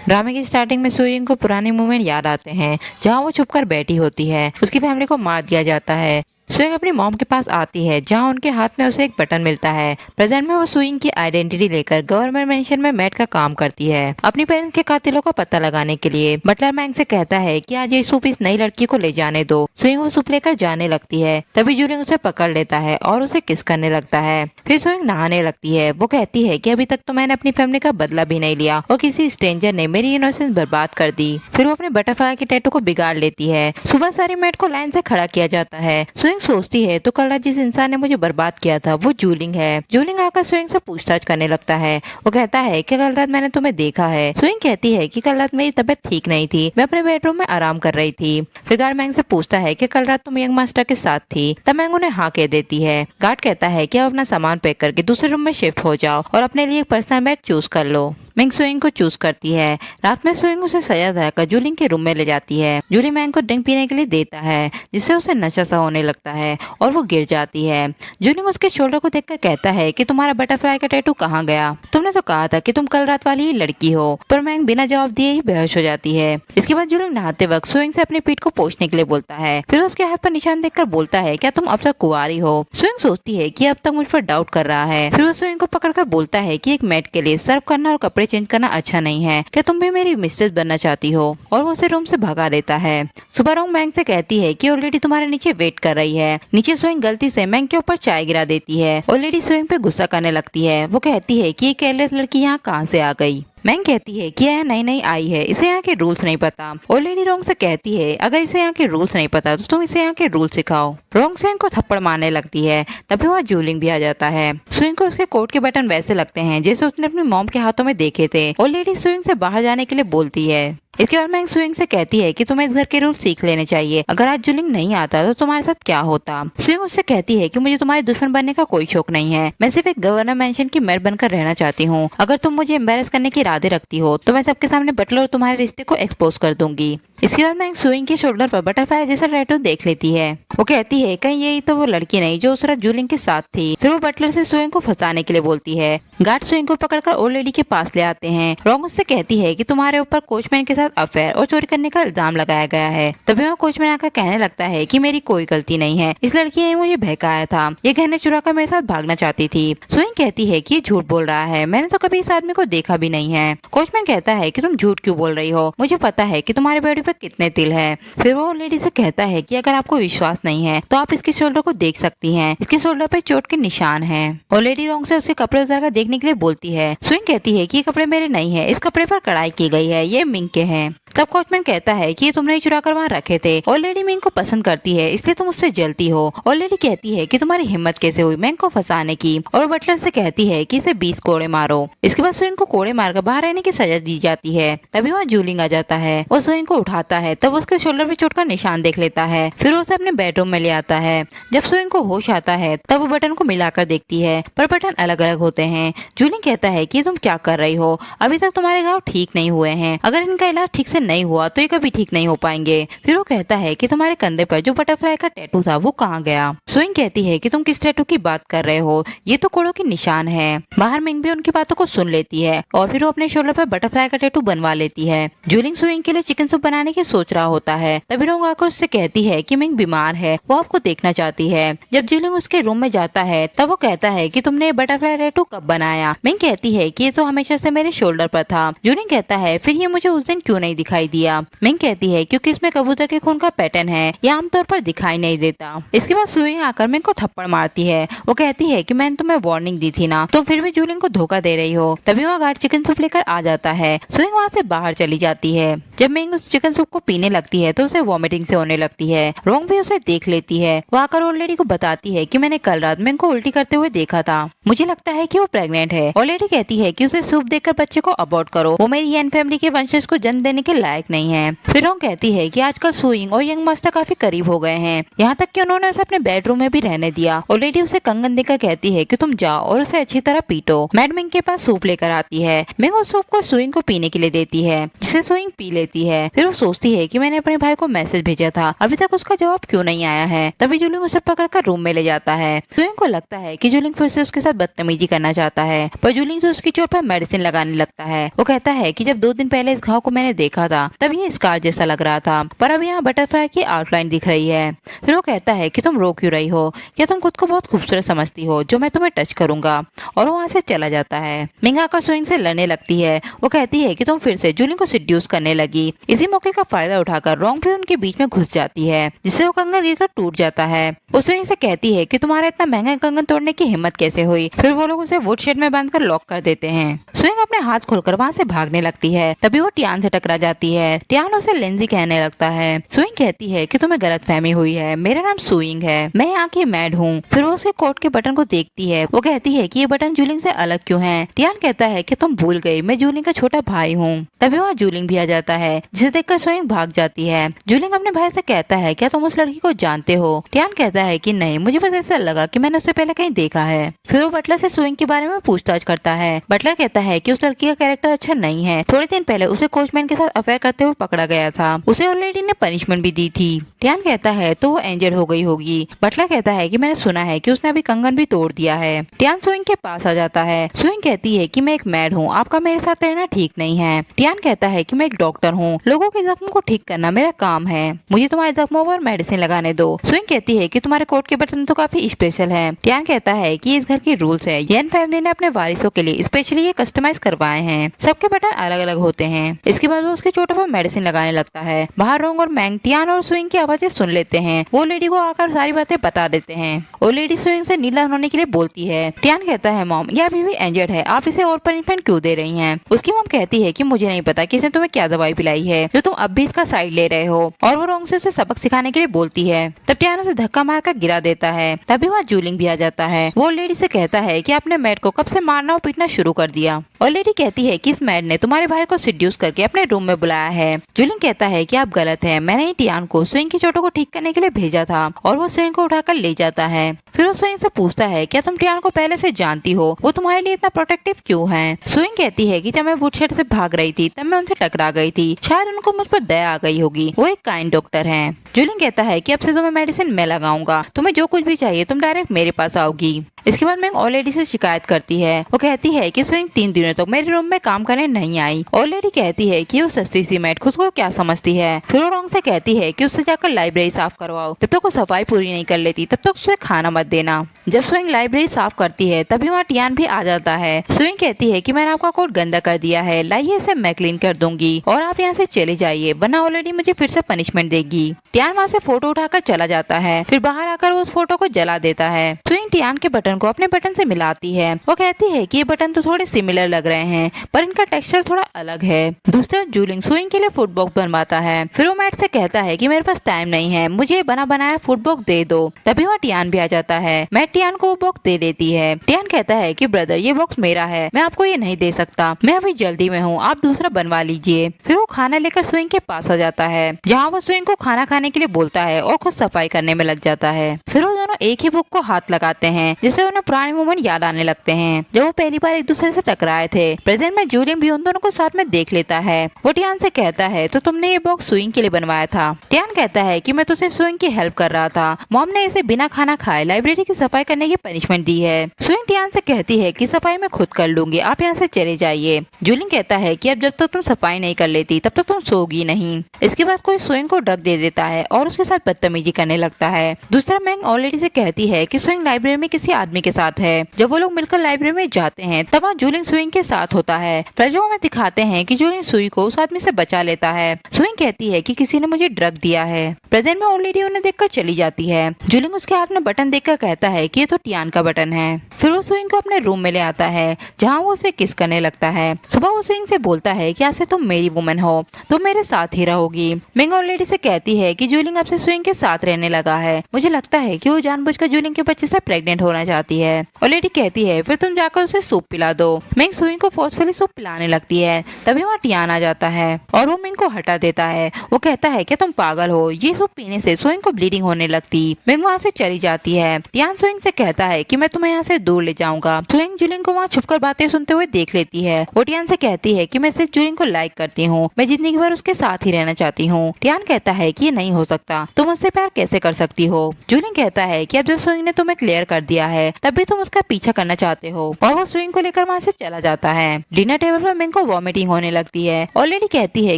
ड्रामे की स्टार्टिंग में सुइंग को पुराने मोमेंट याद आते हैं जहां वो छुपकर बैठी होती है। उसकी फैमिली को मार दिया जाता है। सुइंग अपनी मॉम के पास आती है जहां उनके हाथ में उसे एक बटन मिलता है। प्रेजेंट में वो सुइंग की आइडेंटिटी लेकर गवर्नमेंट मेंशन में मेड का काम करती है अपनी पेरेंट्स के कातिलों का पता लगाने के लिए। बटलर मैंग से कहता है कि आज ये सूप इस नई लड़की को ले जाने दो। सुइंग वो सूप लेकर जाने लगती है, तभी जूलिंग उसे पकड़ लेता है और उसे किस करने लगता है। फिर सुइंग नहाने लगती है। वो कहती है कि अभी तक तो मैंने अपनी फैमिली का बदला भी नहीं लिया और किसी स्ट्रेंजर ने मेरी इनोसेंस बर्बाद कर दी। फिर वो अपने बटरफ्लाई के टैटू को बिगाड़ लेती है। सुबह सारी मेड को लाइन से खड़ा किया जाता है। सुइंग सोचती है तो कल रात जिस इंसान ने मुझे बर्बाद किया था वो जूलिंग है। जूलिंग आकर सुइंग से पूछताछ करने लगता है। वो कहता है कि कल रात मैंने तुम्हें देखा है। सुइंग कहती है कि कल रात मेरी तबीयत ठीक नहीं थी, मैं अपने बेडरूम में आराम कर रही थी। फिर गार्ड मैंग से पूछता है कि कल रात तुम यंग मास्टर के साथ थी। तब मैंग उन्हें हाँ कह देती है। गार्ड कहता है कि अब अपना सामान पैक करके दूसरे रूम में शिफ्ट हो जाओ और अपने लिए एक पर्सनल बेड चूज कर लो। मैंग सुइंग को चूज करती है। रात में सुइंग उसे सजा धराकर जूलिंग के रूम में ले जाती है। जूलिंग मैंग को ड्रिंक पीने के लिए देता है जिससे उसे नशा सा होने लगता है और वो गिर जाती है। जूलिंग उसके शोल्डर को देखकर कहता है कि तुम्हारा बटरफ्लाई का टैटू कहाँ गया? तुमने तो कहा था कि तुम कल रात वाली ही लड़की हो। पर मैंग बिना जवाब दिए ही बेहोश हो जाती है। इसके बाद जूलिंग नहाते वक्त सुइंग से अपनी पीठ को पोंछने के लिए बोलता है। फिर उसके हाथ पर निशान देखकर बोलता है क्या तुम अब तक कुंवारी हो? सुइंग सोचती है कि अब तक मुझ पर डाउट कर रहा है। फिर वो सुइंग को पकड़कर बोलता है कि एक मेड के लिए सर्व करना और कपड़े चेंज करना अच्छा नहीं है, क्या तुम भी मेरी मिस्ट्रेस बनना चाहती हो? और वो उसे रूम से भगा देता है। सुबह रोंग मैंग से कहती है कि ऑलरेडी तुम्हारे नीचे वेट कर रही है। नीचे सुइंग गलती से मैंग के ऊपर चाय गिरा देती है। ऑलरेडी सुइंग पे गुस्सा करने लगती है। वो कहती है कि ये केयरलेस लड़की यहाँ कहाँ से आ गई? मैंग कहती है कि यह नई नई आई है, इसे यहाँ के रूल्स नहीं पता। और लेडी रोंग से कहती है अगर इसे यहाँ के रूल्स नहीं पता तो तुम इसे यहाँ के रूल्स सिखाओ। रोंग सुइंग को थप्पड़ मारने लगती है। तभी वहाँ जूलिंग भी आ जाता है। सुइंग को उसके कोट के बटन वैसे लगते हैं जैसे उसने अपनी मॉम के हाथों में देखे थे। और लेडी सुइंग से बाहर जाने के लिए बोलती है। इसके बाद मैंग सुइंग से कहती है कि तुम्हें इस घर के रूल सीख लेने चाहिए। अगर आज जूलिंग नहीं आता तो तुम्हारे साथ क्या होता? सुइंग उससे कहती है कि मुझे तुम्हारे दुश्मन बनने का कोई शौक नहीं है, मैं सिर्फ एक गवर्नर मेंशन की मेयर बनकर रहना चाहती हूँ। अगर तुम मुझे एम्बेरस करने के इरादे रखती हो तो मैं सबके सामने बटलर और तुम्हारे रिश्ते को एक्सपोज कर दूंगी। इसके बाद मैंग सुइंग के शोल्डर पर बटरफ्लाई जैसा टैटू देख लेती है। वो कहती है कहीं यही तो वो लड़की नहीं जो उस रात जूलिंग के साथ थी। फिर वो बटलर से सुइंग को फंसाने के लिए बोलती है। गार्ड सुइंग को पकड़कर ओल्ड लेडी के पास ले आते हैं। रोंग उससे कहती है कि तुम्हारे ऊपर कोचमैन के साथ अफेयर और चोरी करने का इल्जाम लगाया गया है। तभी वहाँ कोचमैन आकर कहने लगता है कि मेरी कोई गलती नहीं है, इस लड़की ने मुझे बहकाया था, ये गहने चुरा कर मेरे साथ भागना चाहती थी। सुइंग कहती है कि ये झूठ बोल रहा है, मैंने तो कभी इस आदमी को देखा भी नहीं है। कोचमैन कहता है कि तुम झूठ क्यों बोल रही हो, मुझे पता है कि तुम्हारे बॉडी पे कितने तिल है। फिर वो लेडी से कहता है कि अगर आपको विश्वास नहीं है तो आप इसके शोल्डर को देख सकती हैं, इसके शोल्डर पे चोट के निशान हैं। और लेडी रोंग से उसके कपड़े उतारकर देखने के लिए बोलती है। सुइंग कहती है कि ये कपड़े मेरे नहीं है, इस कपड़े पर कढ़ाई की गई है, ये मिंग के हैं। तब कोचमैन कहता है कि ये तुमने ही चुरा कर वहाँ रखे थे और लेडी मिंग को पसंद करती है इसलिए तुम उससे जलती हो। और लेडी कहती है कि तुम्हारी हिम्मत कैसे हुई मिंग को फंसाने की। और वो बटलर से कहती है कि इसे 20 कोड़े मारो। इसके बाद सुइंग को कोड़े मारकर बाहर रहने की सजा दी जाती है। तभी वहाँ जूलिंग आ जाता है। वो सुइंग को उठाता है तब उसके शोल्डर पे चोट का निशान देख लेता है। फिर उसे अपने बेडरूम में ले आता है। जब सुइंग को होश आता है तब वो बटन को मिलाकर देखती है पर बटन अलग अलग होते हैं। जूलिंग कहता है कि तुम क्या कर रही हो, अभी तक तुम्हारे घाव ठीक नहीं हुए हैं, अगर इनका इलाज ठीक से नहीं हुआ तो ये कभी ठीक नहीं हो पाएंगे। फिर वो कहता है कि तुम्हारे कंधे पर जो बटरफ्लाई का टैटू था वो कहाँ गया? सुइंग कहती है कि तुम किस टैटू की बात कर रहे हो, ये तो कोड़ों के निशान है। बाहर मिंग भी उनकी बातों को सुन लेती है और फिर वो अपने शोल्डर पर बटरफ्लाई का टैटू बनवा लेती है। जूलिंग सुइंग के लिए चिकन सूप बनाने की सोच रहा होता है। तभी रोंग आकर उससे कहती है कि मिंग बीमार है, वो आपको देखना चाहती है। जब जूलिंग उसके रूम में जाता है तब वो कहता है कि तुमने बटरफ्लाई टैटू कब बनाया? मिंग कहती है कि ये तो हमेशा से मेरे शोल्डर पर था। जूलिंग कहता है फिर ये मुझे उस दिन क्यों नहीं दिखाई दिया? मिंग कहती है क्योंकि इसमें कबूतर के खून का पैटर्न है, ये आमतौर पर दिखाई नहीं देता। इसके बाद सुइंग आकर मिंग को थप्पड़ मारती है। वो कहती है कि मैंने तुम्हें वार्निंग दी थी ना, तुम फिर भी जूलिंग को धोखा दे रही हो। तभी वहाँ गार्ड चिकन सूप लेकर आ जाता है। सुइंग वहाँ से बाहर चली जाती है। जब मिंग उस चिकन सूप को पीने लगती है तो उसे वॉमिटिंग से होने लगती है। रोंग भी उसे देख लेती है। वो आकर ओल्ड लेडी को बताती है कि मैंने कल रात मिंग को उल्टी करते हुए देखा था, मुझे लगता है कि वो प्रेग्नेंट है। ओल्ड लेडी कहती है कि उसे सूप देकर बच्चे को अबॉर्ट करो, वो मेरी यन फैमिली के वंशज को जन्म देने के लायक नहीं है। फिर रोंग कहती है कि आजकल सुइंग और यंग मास्टर काफी करीब हो गए हैं, यहाँ तक कि उन्होंने उसे अपने बेडरूम में भी रहने दिया। और लेडी उसे कंगन देकर कहती है कि तुम जाओ और उसे अच्छी तरह पीटो। मैड मिंग के पास सूप लेकर आती है। मिंग उस सूप को सुइंग को पीने के लिए देती है जिसे सुइंग पी लेती लेती है। फिर वो सोचती है कि मैंने अपने भाई को मैसेज भेजा था, अभी तक उसका जवाब क्यों नहीं आया है। तभी जूलिंग उसे पकड़कर रूम में ले जाता है। सुइंग को लगता है कि जूलिंग फिर से उसके साथ बदतमीजी करना चाहता है, पर जूलिंग से उसकी चोट पर मेडिसिन लगाने लगता है। वो कहता है कि जब 2 दिन पहले इस घाव को मैंने देखा था तब ये स्कार जैसा लग रहा था, पर अब यहाँ बटरफ्लाई की आउटलाइन दिख रही है। फिर वो कहता है कि तुम रो क्यों रही हो, क्या तुम खुद को बहुत खूबसूरत समझती हो जो मैं तुम्हें टच करूंगा, और वो वहाँ से चला जाता है। मिंग आकर सुइंग से लड़ने लगती है। वो कहती है कि तुम फिर से जूलिंग को सिड्यूस करने लगी। इसी मौके का फायदा उठाकर रोंग भी उनके बीच में घुस जाती है, जिससे वो कंगन गिरकर टूट जाता है। वो सुइंग से कहती है कि तुम्हारा इतना महंगा कंगन तोड़ने की हिम्मत कैसे हुई। फिर वो लोग उसे वुड शेड में बांधकर लॉक कर देते हैं। सुइंग अपने हाथ खोलकर वहाँ से भागने लगती है, तभी वो टियान से टकरा जाती है। टियान उसे लिंजी कहने लगता है। सुइंग कहती है कि तुम्हें गलतफहमी हुई है, मेरा नाम सुइंग है, मैं यहाँ की मैड हूँ। फिर वो उसे कोट के बटन को देखती है। वो कहती है कि ये बटन जूलिंग से अलग क्यों है। टियान कहता है कि तुम भूल गई, मैं जूलिंग का छोटा भाई हूँ। तभी वहाँ जूलिंग भी आ जाता है, जिसे देखकर सुइंग भाग जाती है। जूलिंग अपने भाई से कहता है क्या तुम उस लड़की को जानते हो। टियान कहता है कि नहीं, मुझे बस ऐसा लगा कि मैंने उससे पहले कहीं देखा है। फिर वो बटलर से सुइंग के बारे में पूछताछ करता है। बटलर कहता है कि उस लड़की का कैरेक्टर अच्छा नहीं है, थोड़े दिन पहले उसे कोचमैन के साथ अफेयर करते हुए पकड़ा गया था, उसे उस लेडी ने पनिशमेंट भी दी थी। टियान कहता है तो वो इंजर्ड हो गई होगी। बटलर कहता है कि मैंने सुना है कि उसने अभी कंगन भी तोड़ दिया है। टियान सुइंग के पास आ जाता है। सुइंग कहती है कि मैं एक मैड हूँ, आपका मेरे साथ रहना ठीक नहीं है। टियान कहता है कि मैं एक डॉक्टर हूँ, लोगों के जख्मों को ठीक करना मेरा काम है, मुझे तुम्हारे जख्मों पर मेडिसिन लगाने दो। सुइंग कहती है कि तुम्हारे कोट के बटन तो काफी स्पेशल है। टियान कहता है कि इस घर की रूल्स है, येन फैमिली ने अपने वारिसों के लिए स्पेशली ये कस्टमाइज करवाए हैं, सबके बटन अलग अलग होते हैं। इसके बाद वो उसके चोटों पर मेडिसिन लगाने लगता है। बाहर रोंग और मैंग टियान और सुइंग की आवाजें सुन लेते हैं। वो लेडी को आकर सारी बातें बता देते हैं। वो लेडी सुइंग से नीला होने के लिए बोलती है। टियान कहता है मॉम, ये अभी भी इंजर्ड है, आप इसे और पनिशमेंट क्यों दे रही हैं। उसकी मॉम कहती है कि मुझे नहीं पता कि इसने तुम्हें क्या दवाई पिलाई है जो तुम अब भी इसका साइड ले रहे हो, और वो रोंग से उसे सबक सिखाने के लिए बोलती है। तब टियान उसे धक्का मारकर गिरा देता है। तभी वहाँ जूलिंग भी आ जाता है। वो लेडी से कहता है कि आपने मैड को कब से मारना और पीटना शुरू कर दिया। और लेडी कहती है कि इस मैड ने तुम्हारे भाई को सिड्यूस करके अपने रूम में बुलाया है। जूलिंग कहता है कि आप गलत हैं, मैंने ही टियान को सुइंग की चोटों को ठीक करने के लिए भेजा था, और वो सुइंग को उठाकर ले जाता है। फिर वो सुइंग से पूछता है क्या तुम टियान को पहले से जानती हो, वो तुम्हारे लिए इतना प्रोटेक्टिव क्यों है। सुइंग कहती है कि जब मैं वुडशेड से भाग रही थी तब मैं उनसे टकरा गई थी, शायद उनको मुझ पर दया आ गई होगी, वो एक काइंड डॉक्टर हैं। जूलिंग कहता है कि अब से तुम्हें मेडिसिन मैं लगाऊंगा, तुम्हें जो कुछ भी चाहिए तुम डायरेक्ट मेरे पास आओगी। इसके बाद मैं और लेडी से शिकायत करती है। वो कहती है कि सुइंग 3 दिनों तक मेरे रूम में काम करने नहीं आई। और लेडी कहती है कि वो सस्ती सी मैड खुद को क्या समझती है। फिर वो रोंग से कहती है कि उससे जाकर लाइब्रेरी साफ करवाओ, जब तक वो सफाई पूरी नहीं कर लेती तब तक उसे खाना मत देना। जब सुइंग लाइब्रेरी साफ करती है तभी वहाँ टियान भी आ जाता है। सुइंग कहती है कि मैंने आपका कोट गंदा कर दिया है, लाइए इसे मैं क्लीन कर दूंगी और आप यहाँ से चले जाइए, वरना वो लेडी मुझे फिर से पनिशमेंट देगी। टियान वहाँ से फोटो उठाकर चला जाता है। फिर बाहर आकर वो उस फोटो को जला देता है। सुइंग टियान के बटन को अपने बटन से मिलाती है। वो कहती है कि ये बटन तो थोड़े सिमिलर लग रहे हैं, पर इनका टेक्सचर थोड़ा अलग है। दूसरा जूलिंग सुइंग के लिए फूड बॉक्स बनवाता है। फिर वो मैट से कहता है कि मेरे पास टाइम नहीं है, मुझे बना बनाया फूड बॉक्स दे दो। तभी वहाँ टियान भी आ जाता है। मैट टियान को वो बॉक्स दे देती है। टियान कहता है कि ब्रदर ये बॉक्स मेरा है, मैं आपको ये नहीं दे सकता, मैं अभी जल्दी में हूँ, आप दूसरा बनवा लीजिए। फिर वो खाना लेकर सुइंग के पास आ जाता है, जहाँ वो सुइंग को खाना खाने के लिए बोलता है और खुद सफाई करने में लग जाता है। फिर वो दोनों एक ही बुक को हाथ लगाते हैं, जिससे उन्हें पुराने मोमेंट याद आने लगते हैं जब वो पहली बार एक दूसरे से टकराए थे। प्रेजेंट में जूलियन भी उन दोनों को साथ में देख लेता है। वो टियान से कहता है तो तुमने ये बॉक्स सुइंग के लिए बनवाया था। टियान कहता है कि मैं तो सिर्फ सुइंग की हेल्प कर रहा था, मॉम ने इसे बिना खाना खाए लाइब्रेरी की सफाई करने की पनिशमेंट दी है। सुइंग टियान से कहती है कि सफाई मैं खुद कर लूंगी, आप यहाँ से चले जाइए। जूलियन कहता है कि अब जब तक तुम सफाई नहीं कर लेती तब तक तुम सोगी नहीं। इसके बाद कोई सुइंग को ड्रग दे देता है और उसके साथ बदतमीजी करने लगता है। दूसरा मैंग ऑलरेडी से कहती है कि सुइंग लाइब्रेरी में किसी आदमी के साथ है। जब वो लोग मिलकर लाइब्रेरी में जाते हैं तब वहाँ जूलिंग सुइंग के साथ होता है। प्रजों में दिखाते हैं कि जूलिंग सुई को उस आदमी से बचा लेता है। सुइंग कहती है कि किसी ने मुझे ड्रग दिया है। प्रेजेंट में ऑलरेडी उन्हें देखकर चली जाती है। जूलिंग उसके हाथ में बटन देखकर कहता है कि ये तो टियान का बटन है। फिर वो सुइंग को अपने रूम में ले आता है, जहाँ वो उसे किस करने लगता है। सुबह वो सुइंग से बोलता है कि आज से तुम मेरी वुमन हो, तुम मेरे साथ ही रहोगी। मिंग ऑलरेडी से कहती है कि कि जूलिंग अब से सुइंग के साथ रहने लगा है। मुझे लगता है कि वो जानबूझकर जूलिंग के बच्चे से प्रेग्नेंट होना चाहती है। और लेडी कहती है फिर तुम जाकर उसे सूप पिला दो। मिंग सुइंग को फोर्सफुली सूप पिलाने लगती है। तभी वहाँ टियान आ जाता है और वो मिंग को हटा देता है। वो कहता है कि तुम पागल हो, ये सूप पीने से सुइंग को ब्लीडिंग होने लगती। मिंग वहाँ से चली जाती है। टियान सुइंग से कहता है कि मैं तुम्हें यहाँ से दूर ले जाऊंगा। सुइंग जूलिंग को वहाँ छुपकर बातें सुनते हुए देख लेती है। वो टियान से कहती है कि मैं सिर्फ जूलिंग को लाइक करती हूँ, मैं जिंदगी भर उसके साथ ही रहना चाहती हूँ। टियान कहता है कि ये नहीं हो सकता, तुम उससे प्यार कैसे कर सकती हो। जूलिंग कहता है कि अब जब सुइंग ने तुम्हें क्लियर कर दिया है तब भी तुम उसका पीछा करना चाहते हो, और वो सुइंग को लेकर वहाँ से चला जाता है। डिनर टेबल पर मिंग को वॉमिटिंग होने लगती है और लेडी कहती है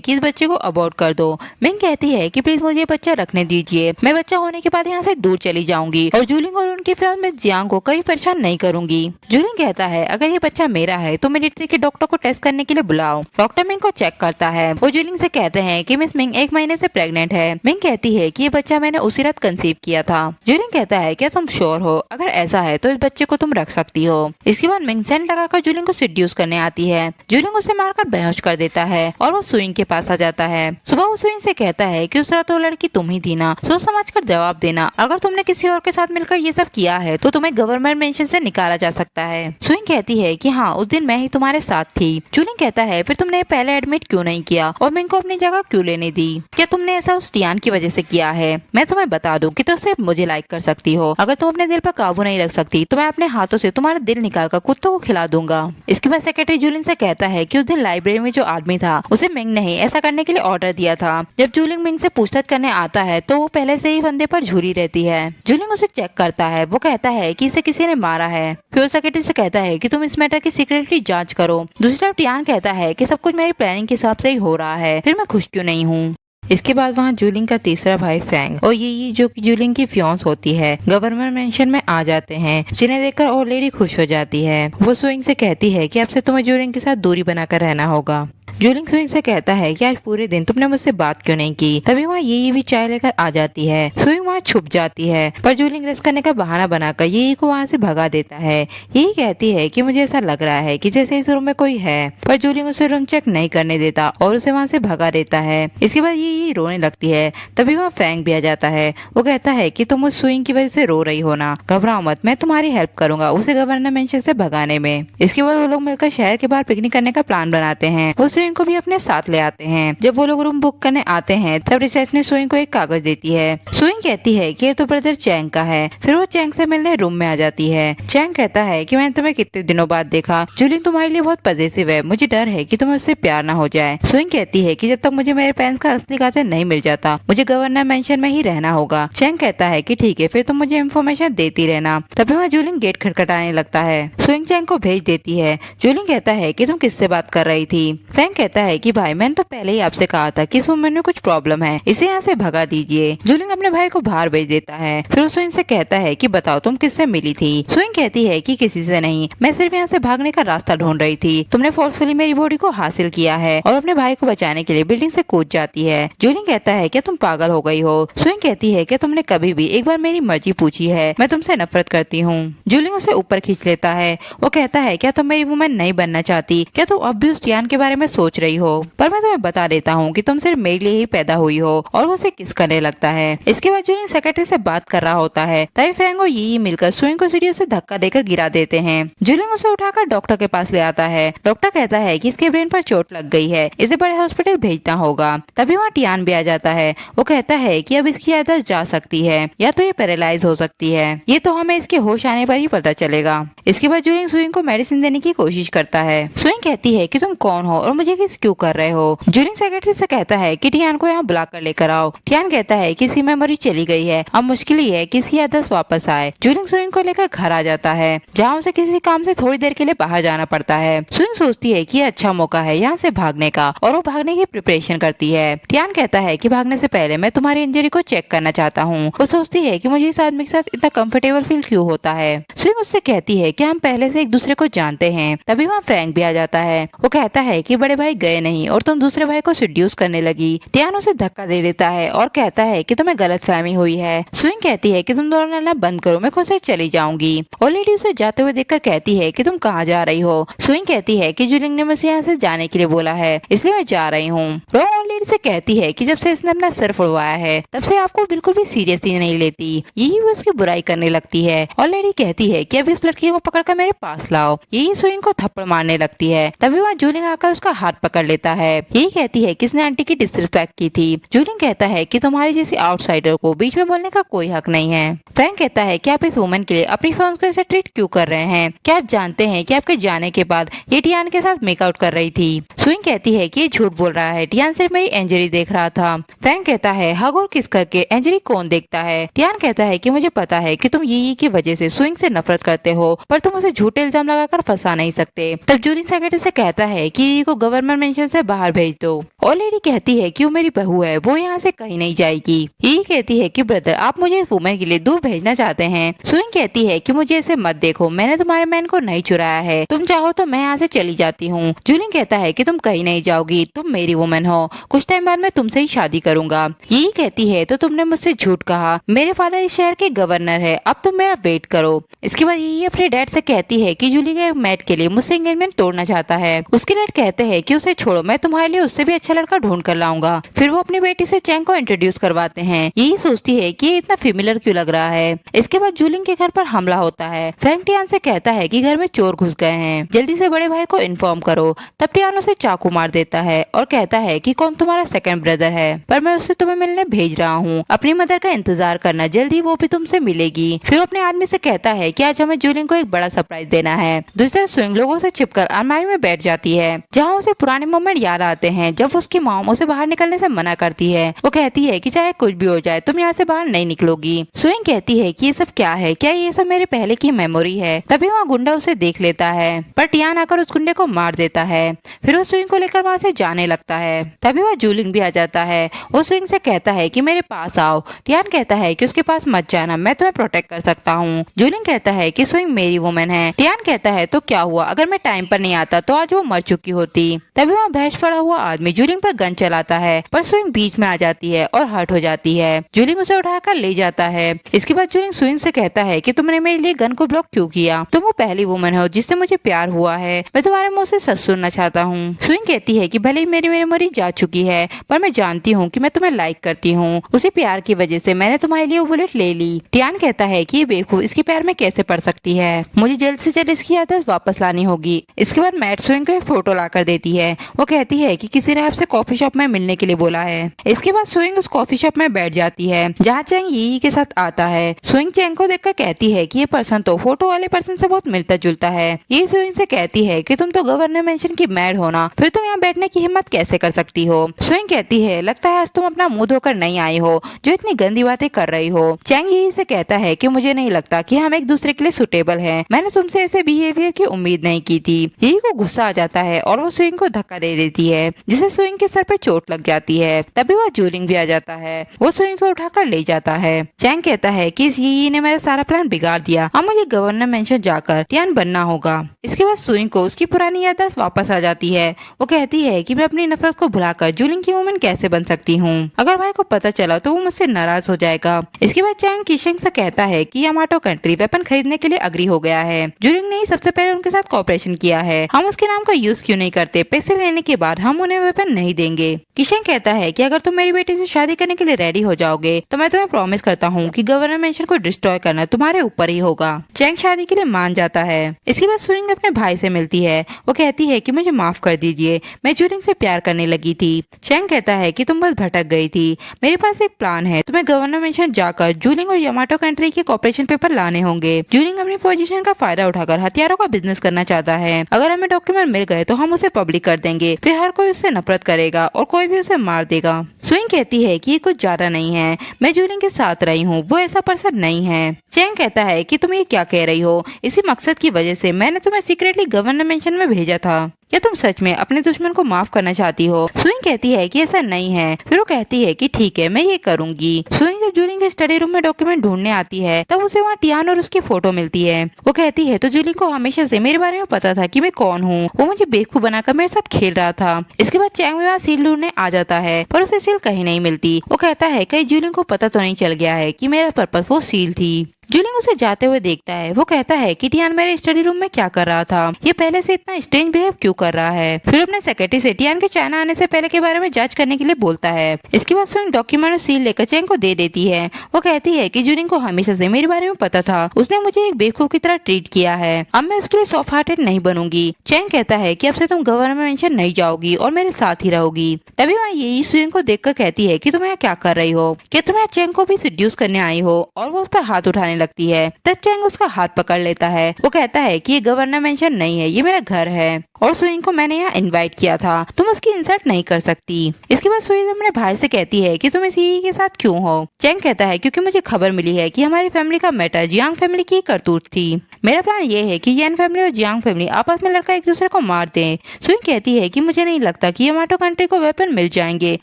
कि इस बच्चे को अबॉर्ट कर दो। मिंग कहती है कि प्लीज मुझे बच्चा रखने दीजिए, मैं बच्चा होने के बाद यहाँ से दूर चली जाऊंगी और जूलिंग और उनकी फियांसे मिस जियांग को कभी परेशान नहीं करूंगी। जूलिंग कहता है अगर ये बच्चा मेरा है तो मिलिट्री के डॉक्टर को टेस्ट करने के लिए बुलाओ। डॉक्टर मिंग को चेक करता है। वो जूलिंग से कहते हैं कि मिस मिंग 1 महीने से प्रेग्नेंट है। मिंग कहती है कि ये बच्चा मैंने उसी रात कंसीव किया था। जूलिंग कहता है क्या तुम श्योर हो, अगर ऐसा है तो इस बच्चे को तुम रख सकती हो। इसके बाद मिंग सेंट लगाकर जूलिंग को सिड्यूस करने आती है। जूलिंग उसे मारकर बेहोश कर देता है और वो सुइंग के पास आ जाता है। सुबह वो सुइंग से कहता है कि उस रात वो लड़की तुम ही थी ना, सोच समझ कर जवाब देना, अगर तुमने किसी और के साथ मिलकर ये सब किया है तो तुम्हें गवर्नमेंट मेंशन से निकाला जा सकता है। सुइंग कहती है कि हाँ, उस दिन मैं ही तुम्हारे साथ थी। जूलिंग कहता है फिर तुमने पहले एडमिट क्यों नहीं किया और मिंग को अपनी जगह क्यों लेने दी, क्या तुमने ऐसा उस टियान की वजह से किया है। मैं तुम्हें बता दूं कि तुम सिर्फ मुझे लाइक कर सकती हो, अगर तुम अपने दिल पर काबू नहीं रख सकती तो मैं अपने हाथों से तुम्हारा दिल निकाल कर कुत्तों को खिला दूंगा। इसके बाद सेक्रेटरी जूलिंग से कहता है कि उस दिन लाइब्रेरी में जो आदमी था उसे मिंग ने ही ऐसा करने के लिए ऑर्डर दिया था। जब जूलिंग मिंग से पूछताछ करने आता है तो वो पहले से ही फंदे पर झूली रहती है। जूलिंग उसे चेक करता है। वो कहता है कि इसे किसी ने मारा है। फिर सेक्रेटरी से कहता है कि तुम इस मैटर की सीक्रेटली जांच करो। दूसरी तरफ टियान कहता है कि सब कुछ मेरी प्लानिंग के हिसाब से ही हो रहा है, फिर मैं खुश क्यों नहीं हूँ। इसके बाद वहाँ जूलिंग का तीसरा भाई फैंग और ये जो कि जूलिंग की फियांस होती है गवर्नमेंट मेंशन में आ जाते हैं, जिन्हें देखकर और लेडी खुश हो जाती है। वो सुइंग से कहती है कि अब से तुम्हें जूलिंग के साथ दूरी बनाकर रहना होगा। जूलिंग सुइंग से कहता है कि आज पूरे दिन तुमने मुझसे बात क्यों नहीं की। तभी वहाँ ये भी चाय लेकर आ जाती है। सुइंग वहाँ छुप जाती है पर जूलिंग रेस्ट करने का बहाना बनाकर ये को वहाँ से भगा देता है। यही कहती है कि मुझे ऐसा लग रहा है कि जैसे इस रूम में कोई है, पर जूलिंग उसे रूम चेक नहीं करने देता और उसे वहाँ से भगा देता है। इसके बाद ये रोने लगती है। तभी वहाँ फैंग भी आ जाता है। वो कहता है कि तुम उस सुइंग की वजह से रो रही हो ना, घबराओ मत, मैं तुम्हारी हेल्प करूंगा उसे गवर्नर मेंशन से भगाने में। इसके बाद वो लोग मिलकर शहर के बाहर पिकनिक करने का प्लान बनाते हैं। वो सुइंग को भी अपने साथ ले आते हैं। जब वो लोग रूम बुक करने आते हैं तब रिसेप्शनिस्ट सुइंग को एक कागज देती है। सुइंग कहती है कि ये तो ब्रदर चैंग का है। फिर वो चैंग से मिलने रूम में आ जाती है। चैंग कहता है कि मैंने तुम्हें कितने दिनों बाद देखा, जूलिंग तुम्हारे लिए बहुत पजेसिव है, मुझे डर है कि तुम्हें उससे प्यार ना हो जाए। सुइंग कहती है कि जब तक मुझे मेरे पेरेंट्स का असली कातिल नहीं मिल जाता मुझे गवर्नर मेंशन में ही रहना होगा। चैंग कहता है कि ठीक है, फिर तुम मुझे इन्फॉर्मेशन देती रहना। तभी वहाँ जूलिंग गेट खटखटाने लगता है। सुइंग चैंग को भेज देती है। जूलिंग कहता है कि तुम किससे बात कर रही थी। फैंग कहता है कि भाई मैंने तो पहले ही आपसे कहा था कि इस वुमन में कुछ प्रॉब्लम है, इसे यहाँ से भगा दीजिए। जूलिंग अपने भाई को बाहर भेज देता है। फिर वो सुइंग से कहता है कि बताओ तुम किससे मिली थी। सुइंग कहती है कि किसी से नहीं, मैं सिर्फ यहाँ से भागने का रास्ता ढूंढ रही थी। तुमने फोर्सफुली मेरी बॉडी को हासिल किया है और अपने भाई को बचाने के लिए बिल्डिंग से कूद जाती है। जूलिंग कहता है क्या तुम पागल हो गई हो। सुइंग कहती है क्या तुमने कभी भी एक बार मेरी मर्जी पूछी है, मैं तुमसे नफरत करती हूँ। जूलिंग उसे ऊपर खींच लेता है। वो कहता है क्या तुम मेरी वुमन नहीं बनना चाहती, क्या तुम अब भी उस टियान के बारे में सोच रही हो, पर मैं तुम्हें बता देता हूँ कि तुम सिर्फ मेरे लिए ही पैदा हुई हो। और वो उसे किस करने लगता है। इसके बाद जूलिंग सेक्रेटरी से बात कर रहा होता है। तभी फैंग और यी मिलकर सुइंग को सीढ़ियों से धक्का देकर गिरा देते हैं। जूलिंग उसे उठाकर डॉक्टर के पास ले आता है। डॉक्टर कहता है कि इसके ब्रेन पर चोट लग गई है, इसे बड़े हॉस्पिटल भेजना होगा। तभी वहाँ टियान भी आ जाता है। वो कहता है कि अब इसकी याददाश्त जा सकती है या तो ये पैरालाइज हो सकती है, ये तो हमें इसके होश आने पर ही पता चलेगा। इसके बाद जूलिंग सुइंग को मेडिसिन देने की कोशिश करता है। सुइंग कहती है कि तुम कौन हो और मुझे किस क्यों कर रहे हो। जूलिंग सेक्रेटरी से कहता है कि टियान को यहाँ बुला कर लेकर आओ। टियान कहता है कि इसकी मेमोरी चली गई है, अब मुश्किल ही है कि इसकी याददाश्त वापस आए। जूलिंग सुइंग को लेकर घर आ जाता है, जहाँ उसे किसी काम से थोड़ी देर के लिए बाहर जाना पड़ता है। सुइंग सोचती है कि ये अच्छा मौका है यहाँ से भागने का और वो भागने की प्रिपरेशन करती है। टियान कहता है कि भागने से पहले मैं तुम्हारी इंजरी को चेक करना चाहता हूँ। वो सोचती है कि मुझे इस आदमी के साथ इतना कंफर्टेबल फील क्यों होता है। सुइंग उससे कहती है कि हम पहले से एक दूसरे को जानते हैं। तभी वहाँ फैंग भी आ जाता है। वो कहता है कि बड़े भाई गए नहीं और तुम दूसरे भाई को सेड्यूस करने लगी। टियान उसे धक्का दे देता है और कहता है कि तुम्हें गलतफहमी हुई है। सुइंग कहती है कि तुम दोनों लड़ना बंद करो, मैं खुद से चली जाऊंगी। और लेडी उसे जाते हुए देखकर कहती है कि तुम कहाँ जा रही हो। सुइंग कहती है कि जुलिंग ने मुझे यहाँ से जाने के लिए बोला है, इसलिए मैं जा रही हूँ। रोंग और लेडी से कहती है कि जब से इसने अपना सिर उड़वाया है तब से आपको बिल्कुल भी सीरियसली नहीं लेती। यही वो उसकी बुराई करने लगती है और लेडी कहती है कि अभी उस लड़की को पकड़कर मेरे पास लाओ। यही सुइंग को थप्पड़ मारने लगती है। तभी वहाँ जूलिंग आकर उसका हाथ पकड़ लेता है। यही कहती है कि इसने आंटी की डिसरिस्पेक्ट की थी। जूलिंग कहता है कि तुम्हारी जैसी आउटसाइडर को बीच में बोलने का कोई हक नहीं है। फैंग कहता है कि आप इस वुमन के लिए अपनी फ्रेंड्स को ऐसे ट्रीट क्यों कर रहे हैं? क्या आप जानते हैं कि आपके जाने के बाद ये टियान के साथ मेकआउट कर रही थी? सुइंग कहती है कि ये झूठ बोल रहा है, टियान सिर्फ मेरी इंजरी देख रहा था। फैंग कहता है हग और किस करके इंजरी कौन देखता है? टियान कहता है कि मुझे पता है कि तुम यी की वजह से सुइंग से नफरत करते हो, पर तुम उसे झूठे इल्जाम लगाकर फंसा नहीं सकते। तब जूलिंग सेक्रेटरी से कहता है कि यी को गवर्नमेंट मेंशन से बाहर भेज दो। और लेडी कहती है कि वो मेरी बहू है, वो यहाँ से कहीं नहीं जाएगी। यी कहती है कि ब्रदर आप मुझे इस वुमन के लिए दूर भेजना चाहते हैं। सुइंग कहती है कि मुझे ऐसे मत देखो, मैंने तुम्हारे मैन को नहीं चुराया है, तुम चाहो तो मैं यहाँ से चली जाती हूँ। जूलिंग कहता है कि तुम कहीं नहीं जाओगी, तुम मेरी वुमन हो, कुछ टाइम बाद मैं तुमसे ही शादी करूंगा। यही कहती है तो तुमने मुझसे झूठ कहा, मेरे फादर इस शहर के गवर्नर है, अब तुम मेरा वेट करो। इसके बाद यही अपने डैड से कहती है कि जूली के मैट के लिए मुझसे एंगेजमेंट तोड़ना चाहता है। उसके डैड कहते हैं कि उसे छोड़ो, मैं तुम्हारे लिए उससे भी अच्छा लड़का ढूंढ कर लाऊंगा। फिर वो अपनी बेटी से चैंग को इंट्रोड्यूस करवाते हैं। यही सोचती है कि ये इतना फेमिलियर क्यों लग रहा है। इसके बाद जूलिंग के घर पर हमला होता है। फैंग टियान से कहता है कि घर में चोर घुस गए हैं, जल्दी से बड़े भाई को इन्फॉर्म करो। तब टियान उसे चाकू मार देता है और कहता है कि कौन तुम्हारा सेकंड ब्रदर है, पर मैं उससे तुम्हें मिलने भेज रहा हूँ, अपनी मदर का इंतजार करना, जल्दी वो भी तुमसे मिलेगी। फिर अपने आदमी से कहता है कि आज हमें जूलिंग को एक बड़ा सरप्राइज देना है। दूसरा सुइंग लोगों से छिपकर अलमारी में बैठ जाती है, जहाँ उसे पुराने मोमेंट याद आते हैं जब उसकी मॉम उसे बाहर निकलने से मना करती है। वो कहती है कि चाहे कुछ भी हो जाए तुम यहाँ से बाहर नहीं निकलोगी। सुइंग कहती है कि ये सब क्या है, क्या ये सब मेरे पहले की मेमोरी है? तभी वहाँ गुंडा उसे देख लेता है, पर टियान आकर उस गुंडे को मार देता है। फिर वो सुइंग को लेकर वहाँ से जाने लगता है। तभी वह जूलिंग भी आ जाता है। वो सुइंग से कहता है कि मेरे पास आओ। टियान कहता है कि उसके पास मत जाना, मैं तुम्हें प्रोटेक्ट कर सकता हूँ। जूलिंग कहता है कि सुइंग मेरी वुमन है। टियान कहता है तो क्या हुआ, अगर मैं टाइम पर नहीं आता तो आज वो मर चुकी होती। तभी वहाँ भैंस पड़ा हुआ आदमी जूलिंग पर गन चलाता है, पर सुइंग बीच में आ जाती है और हर्ट हो जाती है। जूलिंग उसे उठाकर ले जाता है। इसके बाद जूलिंग सुइंग से कहता है कि तुमने मेरे लिए गन को ब्लॉक क्यों किया? तुम वो पहली वुमन हो जिससे मुझे प्यार हुआ है, मैं तुम्हारे मुंह से सच सुनना चाहता हूँ। सुइंग कहती है कि भले ही मेरी मेमोरी जा चुकी है, पर मैं जानती हूँ कि मैं तुम्हें लाइक करती हूँ, उसी प्यार की वजह से मैंने तुम्हारे लिए वो बुलेट ले ली। टियान कहता है कि ये बेवकूफ इसके प्यार में कैसे पड़ सकती है, मुझे जल्द से जल्द इसकी आदत वापस लानी होगी। इसके बाद मैट सुइंग को एक फोटो लाकर देती है। वो कहती है कि किसी ने आपसे कॉफी शॉप में मिलने के लिए बोला है। इसके बाद सुइंग उस कॉफी शॉप में बैठ जाती है जहाँ चैंग यी के साथ आता है। सुइंग चैंग को देखकर कहती है कि ये पर्सन तो फोटो वाले पर्सन से बहुत मिलता जुलता है। ये सुइंग से कहती है कि तुम तो गवर्नर मेंशन की मैड हो ना, फिर तुम यहाँ बैठने की हिम्मत कैसे कर सकती हो? सुइंग कहती है लगता है आज तुम अपना मुंह धोकर नहीं आई हो जो इतनी गंदी बातें कर रही हो। चैंग यही से कहता है कि मुझे नहीं लगता कि हम एक दूसरे के लिए सुटेबल हैं, मैंने तुमसे ऐसे बिहेवियर की उम्मीद नहीं की थी। यही को गुस्सा आ जाता है और वो सुइंग को धक्का दे देती है, जिसे सुइंग के सर पे चोट लग जाती है। तभी वह जूलिंग भी आ जाता है। वो सुइंग को उठाकर ले जाता है। चैंग कहता है कि इस यी ने मेरा सारा प्लान बिगाड़ दिया, अब मुझे गवर्नर मेंशन जाकर टियान बनना होगा। इसके बाद सुइंग को उसकी पुरानी याददाश्त वापस आ जाती है। वो कहती है कि मैं अपनी नफरत को भुलाकर जूलिंग की वुमन कैसे बन सकती हूँ, अगर भाई को पता चला तो वो मुझसे नाराज हो जाएगा। इसके बाद चैंग किशिंग से कहता है कि यामाटो कंट्री वेपन खरीदने के लिए अग्री हो गया है। जूलिंग ने ही सबसे पहले उनके साथ कोऑपरेशन किया है, हम उसके नाम का यूज क्यों नहीं करते? पैसे लेने के बाद हम उन्हें वेपन नहीं देंगे। किशिंग कहता है कि अगर तुम मेरी बेटी से शादी करने के लिए रेडी हो जाओगे तो मैं तुम्हें प्रॉमिस करता हूँ कि गवर्नर मेंशन को डिस्ट्रॉय करना तुम्हारे ऊपर ही होगा। चैंग शादी के लिए मान जाता है। इसके बाद सुइंग अपने भाई से मिलती है। वो कहती है कि मुझे माफ कर दीजिए, मैं जूलिंग से प्यार करने लगी थी। चैंग कहता है कि तुम बस भटक गई थी, मेरे पास एक प्लान है, तुम्हें गवर्नर मेंशन जाकर जूलिंग और यामाटो कंट्री के कॉपरेशन पेपर लाने होंगे। जूलिंग अपनी पोजीशन का फायदा उठाकर हथियारों का बिजनेस करना चाहता है, अगर हमें डॉक्यूमेंट मिल गए तो हम उसे पब्लिक कर देंगे, फिर हर कोई उससे नफरत करेगा और कोई भी उसे मार देगा। सुइंग कहती है कि ये कुछ ज्यादा नहीं है, मैं जूलिंग के साथ रही हूँ, वो ऐसा पर्सन नहीं है। चैंग कहता है कि तुम ये क्या कह रही हो, इसी मकसद की वजह से मैंने तुम्हें सीक्रेटली गवर्नर मेंशन में भेजा था। क्या तुम सच में अपने दुश्मन को माफ करना चाहती हो? सुइंग कहती है कि ऐसा नहीं है। फिर वो कहती है कि ठीक है, मैं ये करूंगी। सुइंग जब जूलिंग के स्टडी रूम में डॉक्यूमेंट ढूंढने आती है तब उसे वहाँ टियान और उसकी फोटो मिलती है। वो कहती है तो जूलिंग को हमेशा से मेरे बारे में पता था कि मैं कौन हूँ। वो मुझे बेवकूफ बनाकर मेरे साथ खेल रहा था। इसके बाद चैंग वहाँ सील ढूंढने आ जाता है पर उसे सील कहीं नहीं मिलती। वो कहता है कहीं जूलिंग को पता तो नहीं चल गया है कि मेरा पर्पस वो सील थी। जूलिंग उसे जाते हुए देखता है। वो कहता है कि टियान मेरे स्टडी रूम में क्या कर रहा था, ये पहले से इतना स्ट्रेंज बिहेव क्यों कर रहा है। फिर अपने सेक्रेटरी से टियान के चाइना आने से पहले के बारे में जांच करने के लिए बोलता है। इसके बाद स्वयं डॉक्यूमेंट और सील लेकर चैंग को दे देती है। वो कहती है कि जूलिंग को हमेशा से मेरे बारे में पता था, उसने मुझे एक बेवकूफ की तरह ट्रीट किया है। अब मैं उसके लिए सॉफ्ट हार्टेड नहीं बनूंगी। चैंग कहता है कि अब से तुम गवर्नमेंट मेंशन नहीं जाओगी और मेरे साथ ही रहोगी। तभी वहाँ यही स्वयं को देखकर कहती है कि तुम यहाँ क्या कर रही हो, क्या तुम यहाँ चैंग को भी सिड्यूस करने आई हो। और वो उस पर हाथ उठाने लगती है। चैंग उसका हाथ पकड़ लेता है। वो कहता है कि ये गवर्नर मेंशन नहीं है, ये मेरा घर है और सुइंग को मैंने यहाँ इनवाइट किया था, तुम उसकी इंसल्ट नहीं कर सकती। इसके बाद सुइंग अपने भाई से कहती है कि तुम इस यी के साथ क्यों हो। चैंग कहता है क्योंकि मुझे खबर मिली है कि हमारी फैमिली का मैटर जियांग फैमिली की करतूत थी। मेरा प्लान ये है कि येन फैमिली और जियांग फैमिली आपस में लड़कर एक दूसरे को मार दें। सुइंग कहती है कि मुझे नहीं लगता कि यमाटो कंट्री को वेपन मिल जाएंगे,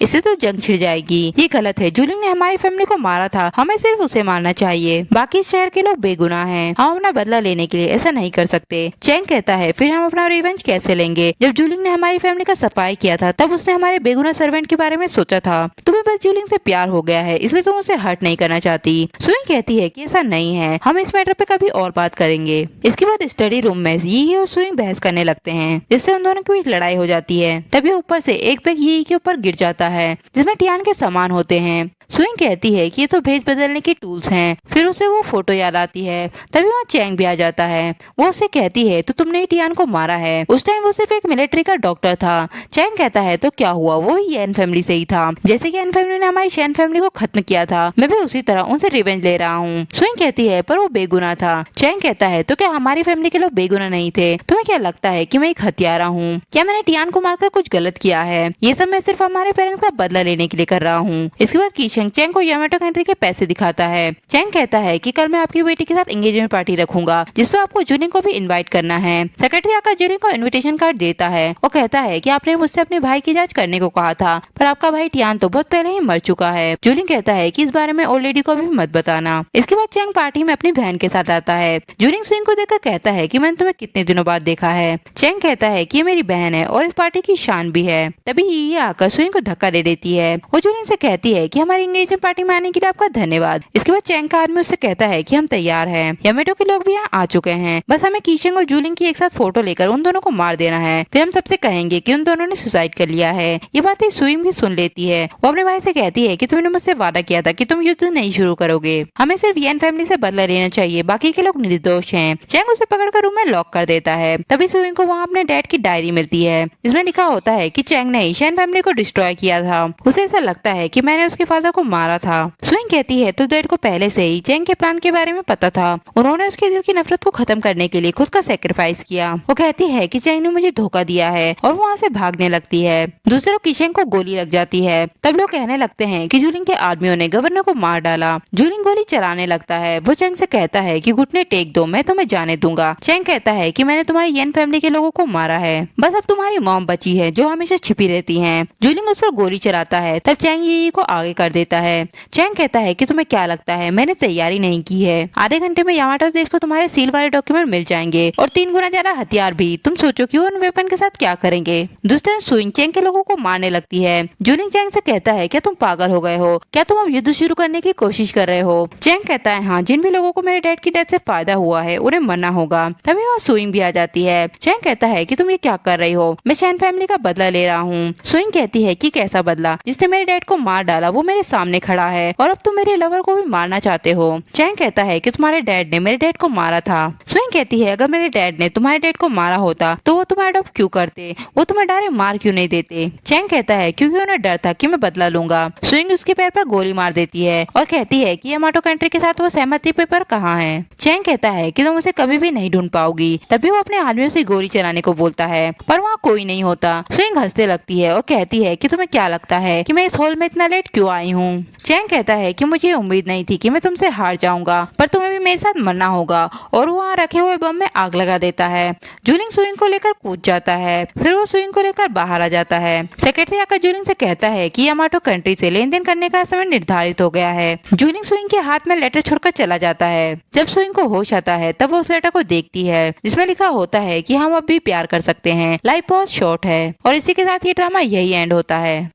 इससे तो जंग छिड़ जाएगी। ये गलत है, जूलिंग ने हमारी फैमिली को मारा था, हमें सिर्फ उसे मारना चाहिए, बाकी शहर के लोग बेगुनाह हैं। हम अपना बदला लेने के लिए ऐसा नहीं कर सकते। चैंग कहता है फिर हम अपना रिवेंज कैसे लेंगे? जब जूलिंग ने हमारी फैमिली का सफाई किया था तब उसने हमारे बेगुनाह सर्वेंट के बारे में सोचा था। तुम्हें बस जूलिंग से प्यार हो गया है इसलिए तुम उसे हर्ट नहीं करना चाहती। सुइंग कहती है कि ऐसा नहीं है, हम इस मैटर पे कभी और बात करेंगे। इसके बाद स्टडी रूम में यी और सुइंग बहस करने लगते हैं जिससे उन दोनों के बीच लड़ाई हो जाती है। तभी ऊपर से एक बैग यी के ऊपर गिर जाता है जिसमें टियान के सामान होते हैं। सुइंग कहती है कि ये तो भेज बदलने की टूल्स हैं। फिर उसे वो फोटो याद आती है। तभी वहाँ चैंग भी आ जाता है। वो उसे कहती है तो तुमने ही टियान को मारा है, उस टाइम वो सिर्फ एक मिलिट्री का डॉक्टर था। चैंग कहता है तो क्या हुआ, वो येन फैमिली से ही था, जैसे कि येन फैमिली ने हमारी शैन फैमिली को खत्म किया था, मैं भी उसी तरह उनसे रिवेंज ले रहा हूँ। सुइंग कहती है पर वो बेगुनाह था। चैंग कहता है तो क्या हमारी फैमिली के लोग बेगुनाह नहीं थे? तुम्हें क्या लगता है कि मैं एक हत्यारा हूँ? क्या मैंने टियान को मारकर कुछ गलत किया है? ये सब मैं सिर्फ हमारे पेरेंट्स का बदला लेने के लिए कर रहा हूँ। इसके बाद कीशंग चैंग को यामाटो कंट्री के पैसे दिखाता है। चैंग कहता है कि कल मैं आपकी बेटी के साथ एंगेजमेंट पार्टी रखूंगा जिसमें आपको जूनिंग को भी इनवाइट करना है। सेक्रेटरी आकर जूनिंग को इनविटेशन कार्ड देता है और कहता है कि आपने मुझसे अपने भाई की जांच करने को कहा था पर आपका भाई टियान तो बहुत पहले ही मर चुका है। जूनिंग कहता है कि इस बारे में ओल्ड लेडी को भी मत बताना। इसके बाद चैंग पार्टी में अपनी बहन के साथ आता है। जूनिंग सुइंग को देखकर कहता है कि मैंने तुम्हें कितने दिनों बाद देखा है। चैंग कहता है कि ये मेरी बहन है और इस पार्टी की शान भी है। तभी ये आकर सुइंग को धक्का दे देती है। वो जूनिंग से कहती है कि हमारी एंगेजमेंट पार्टी में आने के लिए आपका धन्यवाद। इसके बाद चैंग का आदमी उससे कहता है कि हम तैयार हैं, यामेटो के लोग भी यहाँ आ चुके हैं, बस हमें कीशंग और जूलिंग की एक साथ फोटो लेकर उन दोनों को मार देना है, फिर हम सबसे कहेंगे कि उन दोनों ने सुसाइड कर लिया है। ये बातें सुइंग भी सुन लेती है। वो अपने भाई से कहती है कि तुमने मुझसे वादा किया था कि तुम युद्ध नहीं शुरू करोगे, हमें सिर्फ येन फैमिली से बदला लेना चाहिए, बाकी के लोग निर्दोष हैं। चैंग उसे पकड़कर रूम में लॉक कर देता है। तभी सुइंग को वहाँ अपने डैड की डायरी मिलती है जिसमें लिखा होता है कि चैंग ने शैन फैमिली को डिस्ट्रॉय किया था, उसे ऐसा लगता है कि मैंने उसके फादर को मारा था। सुइंग कहती है तो डैड को पहले से ही चैंग के प्लान के बारे में पता था, उन्होंने उसके दिल की नफरत को खत्म करने के लिए खुद का सेक्रीफाइस किया। वो कहती है कि चैंग ने मुझे धोखा दिया है और वो वहाँ से भागने लगती है। दूसरे लोग किशेंग को गोली लग जाती है। तब लोग कहने लगते हैं कि जूलिंग के आदमियों ने गवर्नर को मार डाला। जूलिंग गोली चलाने लगता है। वो चैंग से कहता है कि घुटने टेक दो, मैं तुम्हें जाने दूंगा। चैंग कहता है कि मैंने तुम्हारी येन फैमिली के लोगों को मारा है, बस अब तुम्हारी मॉम बची है जो हमेशा छिपी रहती है। जूलिंग उस पर गोली चलाता है। तब चैंग ये को आगे कर देता है। चैंग कहता है कि तुम्हें क्या लगता है मैंने तैयारी नहीं की है, आधे घंटे में यामाटो देश को तुम्हारे सील वाले डॉक्यूमेंट मिल जाएंगे और 3 गुना ज्यादा हथियार भी। तुम सोचो कि वो उन वेपन के साथ क्या करेंगे। दूसरे सुइंग चैंग के लोगों को मारने लगती है। जूलिंग चैंग से कहता है क्या तुम पागल हो गए हो, क्या तुम अब युद्ध शुरू करने की कोशिश कर रहे हो। चैंग कहता है हाँ, जिन भी लोगों को मेरे डैड की डेथ से फायदा हुआ है उन्हें मरना होगा। तभी वहाँ सुइंग भी आ जाती है। चैंग कहता है कि तुम ये क्या कर रही हो, मैं शैन फैमिली का बदला ले रहा हूँ। सुइंग कहती है कि कैसा बदला, जिसने मेरे डैड को मार डाला वो मेरे सामने खड़ा है और अब तुम मेरे लवर को भी मारना चाहते हो। चैंग कहता है कि तुम्हारे डैड ने मेरे डैड को मारा था। सुइंग कहती है अगर मेरे डैड ने तुम्हारे डैड को मारा होता तो वो तुम्हें अडॉप्ट क्यों करते, वो तुम्हें डायरेक्ट मार क्यों नहीं देते। चैंग कहता है क्योंकि उन्हें डर था कि मैं बदला लूंगा। सुइंग उसके पैर पर गोली मार देती है और कहती है कि यामाटो कंट्री के साथ वो सहमति पेपर कहाँ है। चैंग कहता है कि तुम उसे कभी भी नहीं ढूंढ पाओगी। तभी वो अपने आदमियों से गोली चलाने को बोलता है पर वहाँ कोई नहीं होता। सुइंग हंसने लगती है और कहती है कि तुम्हें क्या लगता है कि मैं इस हॉल में इतना लेट क्यों आई हूँ, हूँ। चैंग कहता है कि मुझे उम्मीद नहीं थी कि मैं तुमसे हार जाऊंगा, पर तुम्हें भी मेरे साथ मरना होगा, और वो वहाँ रखे हुए बम में आग लगा देता है। जूलिंग सुइंग को लेकर कूद जाता है, फिर वो सुइंग को लेकर बाहर आ जाता है। सेक्रेटरी आकर जूलिंग से कहता है कि यामाटो कंट्री से लेन देन करने का समय निर्धारित हो गया है। जूलिंग सुइंग के हाथ में लेटर छोड़कर चला जाता है। जब सुइंग को होश आता है तब वो उस लेटर को देखती है, जिसमें लिखा होता है कि हम अब भी प्यार कर सकते हैं, लाइफ बहुत शॉर्ट है। और इसी के साथ ये ड्रामा यही एंड होता है।